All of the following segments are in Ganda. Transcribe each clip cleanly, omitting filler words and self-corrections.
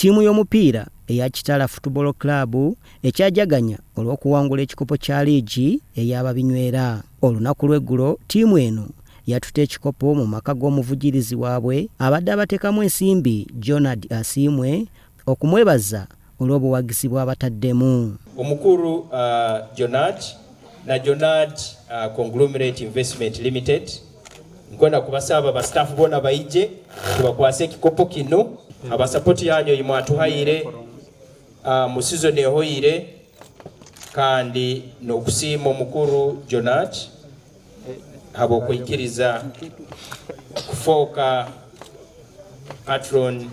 Ttiimu y'omupiira eya Kitala Football Club ekyajaganya olw'okuwangula ekikopo kya liigi ey'ababinywera. Olunaku lw'eggulo ttiimu eno yatuta ekikopo mu maka g'omuvujirizi waabwe abadde abateekamu ensimbi Jonad Asiimwe okumwebaza olw'obuwagizi bw'abataddemu. Omukulu Jonad na Jonad Conglomerate Investment Limited nkwenda kubasaba abastaafu bonna bayije tubakwase ekikopo kino abasapoti yanyu imwatuhaire mu season ehoire kandi n'okusiima omukulu Jonad habw'okuikiriza kufooka patron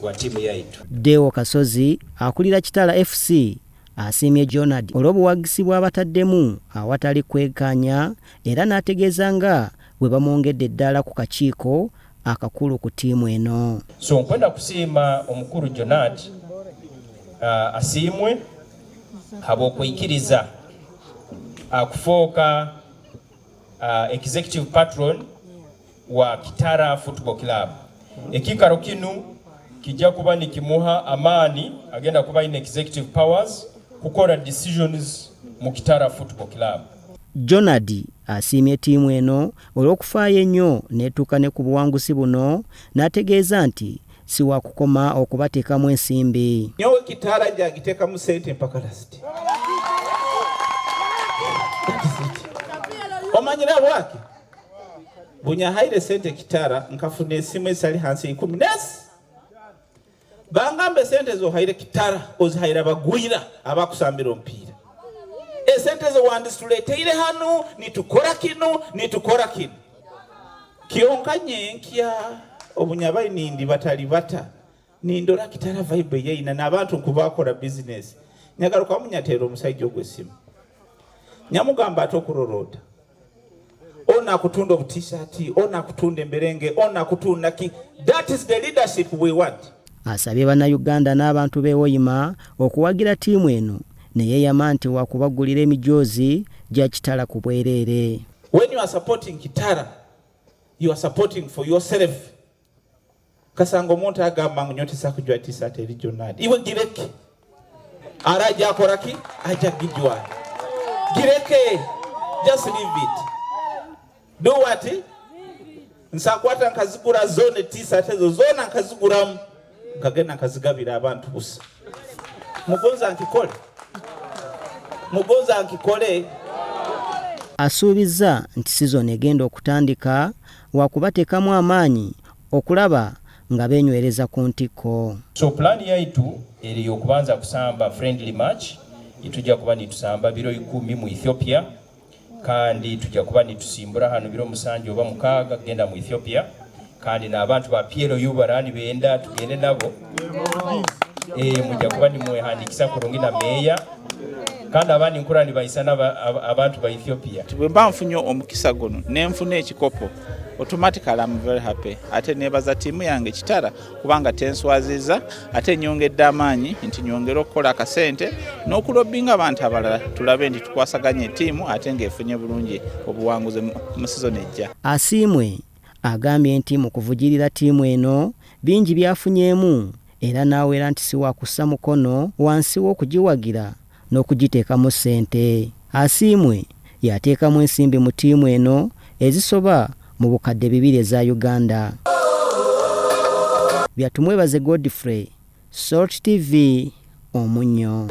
wa tiimu yaitu. Deo Kasozi akulira Kitala FC asiimye Jonad olw'obuwagizi bw'abataddemu awatali kwekkaanya era n'ategeeza nga bwe bamwongedde eddala ku kakiiko akakulu ku ttiimu eno. So nkwenda kusiima omukulu Jonad Asiimwe habw'okuikiriza kufooka executive patron wa Kitara Football Club. Ekikaro kinu kijja kuba nikimuha amaani agenda kuba ine executive powers kukola decisions mu Kitara Football Club. Jonad asiimye ttiimu eno olw'okufaayo ennyo n'etuuka ne ku buwanguzi buno n'ategeeza nti si wa kukoma okubateekamu ensimbi. Nyowe Kitara jagiteekamu ssente mpaka lasiti. Omanyira lwaki bunyahaire ssente Kitara nkafuna esimu ezitali hansi 10 nesi bangambe ssente zohaire Kitara ozihaire abagwira abakusambira omupiira. Esente zo wandituleteire hano nitukora kino kionka nyenkya obunyabayi nindi batali bata nindora Kitara vibe yeyina n'abantu kubakola business nyagaruka munyatera omusajja ogwesimu nyamugamba atokurorota ona kutunda obutisati ona kutunda emberenge ona kutunda ki. That is the leadership we want. Asabye bannayuganda n'abantu b'ewoyima okuwagira ttiimu eno neyeeyama nti wakubagulira emijoozi gya Kitala ku bwereere. When you are supporting Kitara, you are supporting for yourself. Kasanga omuntu agamba nnyotesa kujwa tisati eri Jonad. Iwe gireke. Araja akoraki aja gijwa. Gireke. Just leave it. Do what? Nsakwata nkazigura zone tisati ezo zona nkaziguramu nkagenda nkazigabira abantu busa. Mugonza nkikole. Asuubiza nti season egenda okutandika wakubateekamu amaanyi okulaba nga beenywereza ku ntikko. So plan yaitu eri okubanza kusamba friendly match itujja kuba nitusamba biro 10 mu Ethiopia kandi tujja kuba nitusimbura hano biro 7 oba 6 genda mu Ethiopia kandi n'abantu ba Piero Yubarani benda tugende nabo mujja kuba nimwehandikisa kurungi na meya kandi abandi nkurani bayisana abantu ba Ethiopia. Bwe mbanfunyo omukisa gono nenfuna ekikopo automatically I'm very happy. Ate nebaza tiimu yange Kitara kubanga tenswaziza ate nyongedde amaanyi nti nyongera okukola akasente n'okulobinga abantu abalala tulabe nti tukwasaganye tiimu ate ng'efunye bulungi obuwanguzi mu season ejja. Asiimwe agambye nti mu kuvugirira ttiimu eno bingi byafunyeemu era n'aweera nti si wa kussa mukono wansi w'okugiwagira n'okugiteekamu ssente. Asiimwe yateekamu ensimbi mu ttiimu eno ezisoba mu bukadde 2 eza Uganda. Byatumwebaze Godfrey, Salt TV, Omunnyo.